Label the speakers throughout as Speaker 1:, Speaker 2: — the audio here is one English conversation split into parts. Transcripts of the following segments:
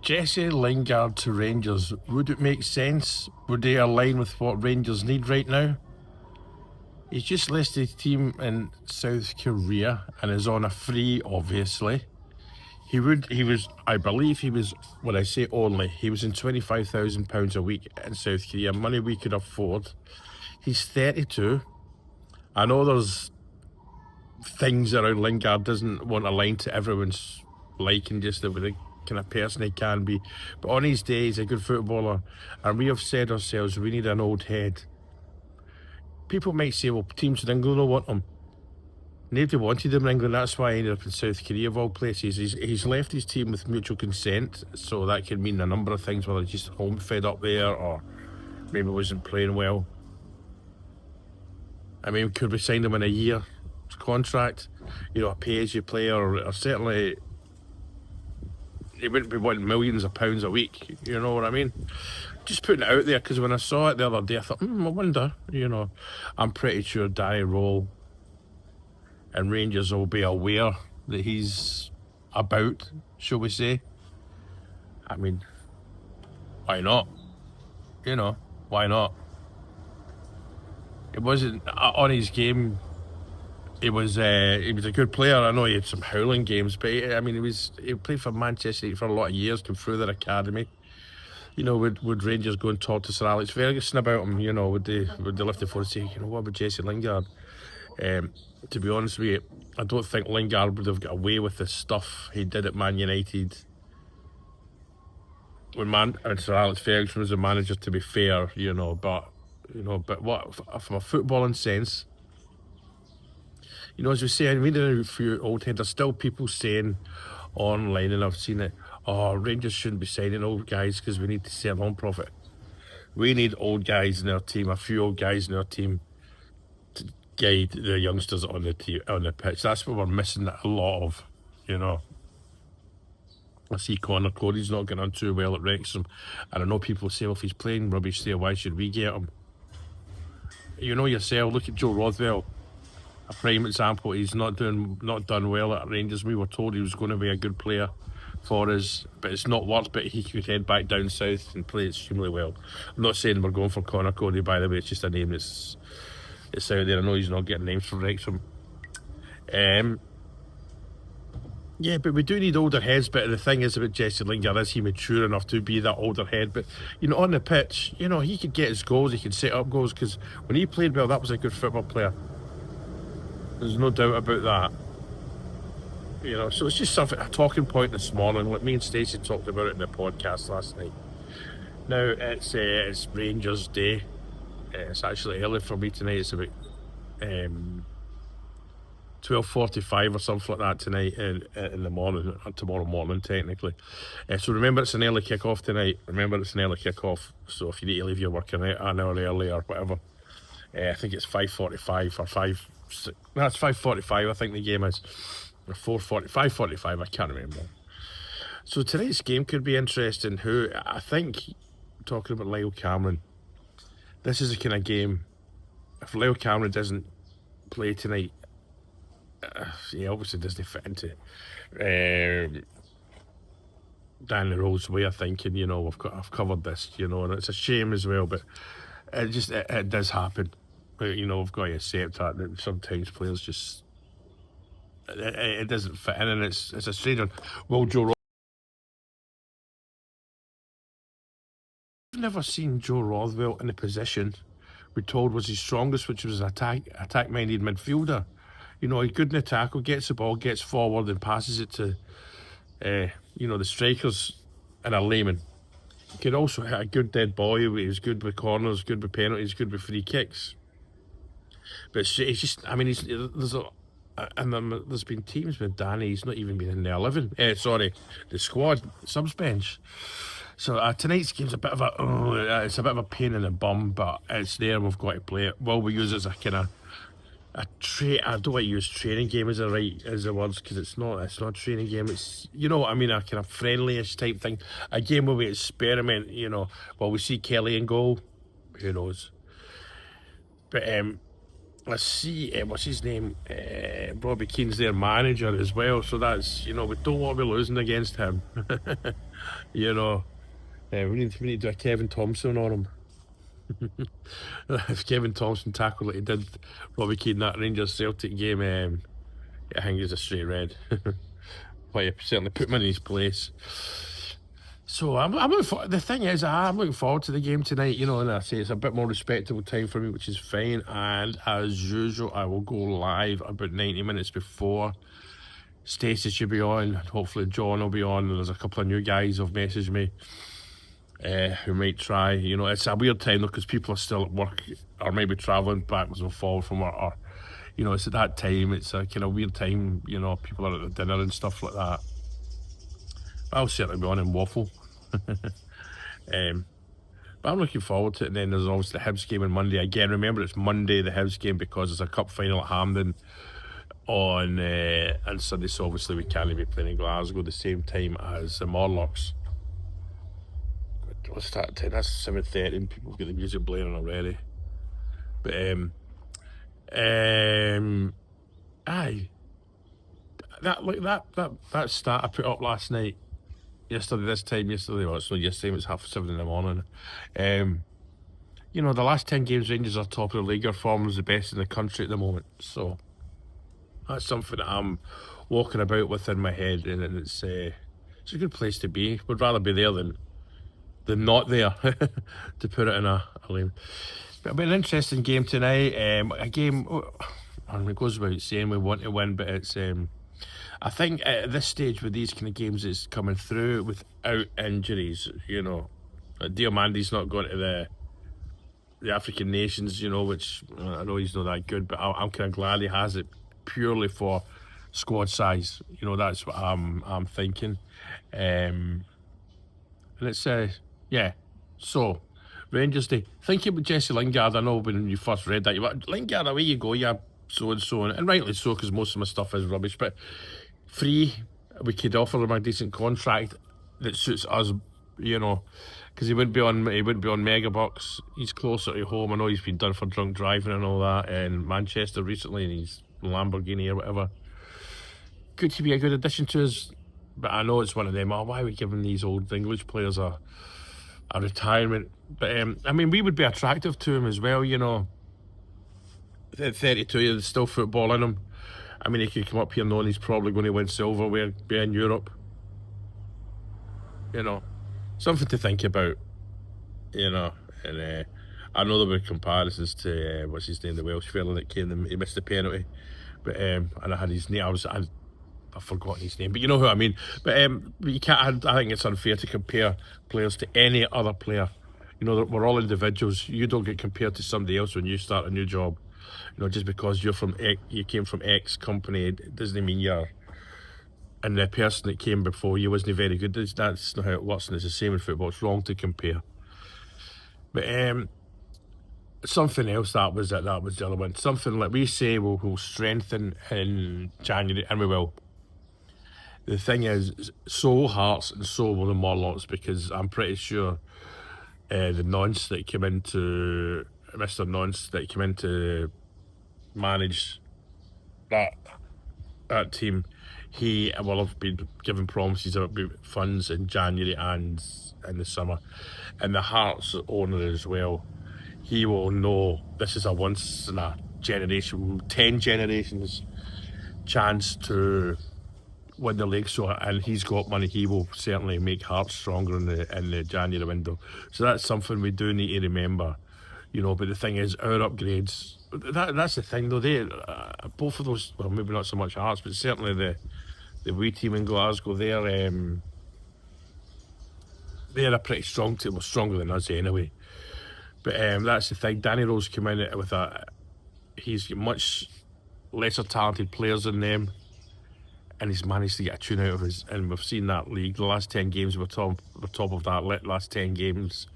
Speaker 1: Jesse Lingard to Rangers, would it make sense? Would they align with what Rangers need right now? He's just listed his team in South Korea and is on a free, obviously. He was, I believe he was, when I say only, he was in £25,000 a week in South Korea, money we could afford. He's 32. I know there's things around Lingard doesn't want to align to everyone's liking, just the kind of person he can be. But on his day, he's a good footballer. And we have said ourselves, we need an old head. People might say, well, teams in England don't want him. Nobody wanted him in England, that's why he ended up in South Korea of all places. He's left his team with mutual consent, so that could mean a number of things, whether he's just home fed up there or maybe wasn't playing well. I mean, could we sign him in a year contract? You know, a pay-as-you-play, or certainly he wouldn't be wanting millions of pounds a week, you know what I mean? Just putting it out there, because when I saw it the other day, I thought, I wonder, you know. I'm pretty sure Danny Roll and Rangers will be aware that he's about, shall we say. I mean, why not? You know, why not? It wasn't on his game. He was a good player. I know he had some howling games, but he played for Manchester United for a lot of years, came through their academy. You know, would Rangers go and talk to Sir Alex Ferguson about him? You know, would they lift the phone and say, you know, what about Jesse Lingard? To be honest with you, I don't think Lingard would have got away with the stuff he did at Man United when Sir Alex Ferguson was the manager, to be fair, you know. But what, from a footballing sense, you know, as we say, I mean, a few old heads, there's still people saying online, and I've seen it, oh, Rangers shouldn't be signing old guys because we need to sell on profit. We need old guys in our team, a few old guys in our team, to guide the youngsters on the pitch. That's what we're missing a lot of, you know. I see Conor Coady's not getting on too well at Wrexham, and I know people say, well, if he's playing rubbish there, why should we get him? You know yourself, look at Joe Rothwell, a prime example. He's not done well at Rangers. We were told he was going to be a good player for us, but it's not worked. But he could head back down south and play extremely well. I'm not saying we're going for Conor Coady, by the way. It's just a name that's out there. I know he's not getting names from Wrexham. Yeah, but we do need older heads. But the thing is about Jesse Lingard, is he mature enough to be that older head? But, you know, on the pitch, you know, he could get his goals, he could set up goals, because when he played well, that was a good football player. There's no doubt about that. You know, so it's just something, a talking point this morning. Like me and Stacey talked about it in the podcast last night. Now it's Rangers Day. It's actually early for me tonight. It's about 12:45 or something like that tonight in the morning, or tomorrow morning technically. So remember, it's an early kick-off tonight. So if you need to leave your work an hour early or whatever, I think it's 5:45 or 5. No, it's 5:45. I think the game is, or 4:40, 5:45. I can't remember. So tonight's game could be interesting. Who I think, talking about Lyle Cameron, this is a kind of game. If Lyle Cameron doesn't play tonight, he obviously doesn't fit into Danny Roll's way of thinking. You know, I've covered this. You know, and it's a shame as well, but it does happen. You know, we've got to accept that sometimes players just it doesn't fit in, and it's a strange one. Well, I've never seen Joe Rothwell in a position we're told was his strongest, which was an attack-minded midfielder. You know, he's good in the tackle, gets the ball, gets forward and passes it to, you know, the strikers in a layman. He could also hit a good dead ball. He was good with corners, good with penalties, good with free kicks. But he's just, I mean, there's been teams with Danny, he's not even been in the 11. The squad, subs bench. So tonight's game's a bit of a pain in the bum, but it's there and we've got to play it. Will we use it as a kind of I don't want to use training game as the words, because it's not a training game. It's, you know what I mean, a kind of friendly-ish type thing. A game where we experiment, you know. Well, we see Kelly in goal, who knows. But let's see, what's his name? Robbie Keane's their manager as well. So that's, we don't want to be losing against him. you know, we need to do a Kevin Thompson on him. If Kevin Thompson tackled like he did Robbie Keane that Rangers Celtic game, I think he's a straight red. But you certainly put him in his place. So I'm looking for, the thing is, I'm looking forward to the game tonight, and I say it's a bit more respectable time for me, which is fine. And as usual, I will go live about 90 minutes before. Stacey should be on, hopefully John will be on, and there's a couple of new guys who've messaged me who might try. It's a weird time though, because people are still at work or maybe travelling backwards and forwards from work, or it's at that time, it's a kind of weird time, people are at the dinner and stuff like that. I'll certainly be on in waffle. But I'm looking forward to it. And then there's obviously the Hibs game on Monday. Again, remember it's Monday, the Hibs game, because there's a cup final at Hampden on and Sunday, so obviously we can't be playing in Glasgow the same time as the Morlocks. What's that time? That's 7:30 and people get the music blaring already. But aye, that stat I put up last night, yesterday, well, it's not yesterday, it was 7:30 in the morning. The last 10 games Rangers are top of the league. Our form is the best in the country at the moment, so that's something that I'm walking about with in my head, and it's a good place to be. Would rather be there than not there, to put it in a lane. But it'll be an interesting game tonight. A game, and it goes without saying we want to win, but it's I think at this stage with these kind of games, it's coming through without injuries. Diamandi's not going to the African nations, which I know he's not that good, but I'm kind of glad he has it purely for squad size. That's what I'm thinking. And it's yeah. So Rangers Day. Thinking about Jesse Lingard, I know when you first read that, you went, Lingard, away you go, yeah, so and so, and rightly so, because most of my stuff is rubbish. But free, we could offer him a decent contract that suits us, because he wouldn't be on megabucks. He's closer to home. I know he's been done for drunk driving and all that in Manchester recently, and he's Lamborghini or whatever. Could he be a good addition to us? But I know it's one of them. Why are we giving these old English players a retirement? But we would be attractive to him as well. At 32, there's still football in him. He could come up here knowing he's probably going to win silverware, be in Europe. Something to think about. And I know there were comparisons to what's his name, the Welsh fella that came and he missed the penalty. But and I had his name. I've forgotten his name, but you know who I mean. But you can't. I think it's unfair to compare players to any other player. We're all individuals. You don't get compared to somebody else when you start a new job. Just because you came from X company, it doesn't mean you're. And the person that came before you wasn't very good. That's not how it works, and it's the same in football. It's wrong to compare. But something else that was the other one. Something like we say we'll strengthen in January, and we will. The thing is, so Hearts and so will the Morlocks, because I'm pretty sure the nonce that came into Mr. Nonce that came in to manage that team, he will have been given promises about funds in January and in the summer. And the Hearts owner as well, he will know this is a once in a generation, 10 generations chance to win the league. So, and he's got money, he will certainly make Hearts stronger in the January window. So that's something we do need to remember. But the thing is, our upgrades, that's the thing though, they both of those, well, maybe not so much Hearts, but certainly the wee team in Glasgow, they're a pretty strong team, well, stronger than us anyway. But that's the thing. Danny Rose came in with he's got much lesser talented players than them, and he's managed to get a tune out of his. And we've seen that league. The last 10 games we're top of that last 10 games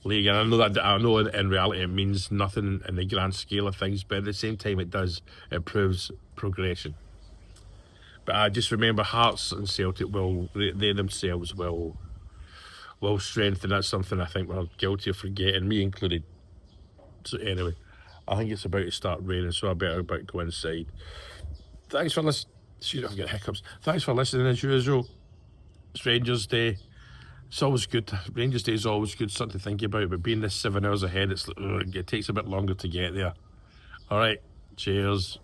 Speaker 1: league. And I know in reality it means nothing in the grand scale of things, but at the same time it does. It proves progression. But I just remember Hearts and Celtic they themselves will strengthen. That's something I think we're guilty of forgetting, me included. So anyway, I think it's about to start raining, so I better about go inside. Thanks for listening. Excuse me, I've got hiccups. Thanks for listening as usual. It's Rangers Day. It's always good. Rangers Day is always good, something to think about, but being this 7 hours ahead, it takes a bit longer to get there. All right, cheers.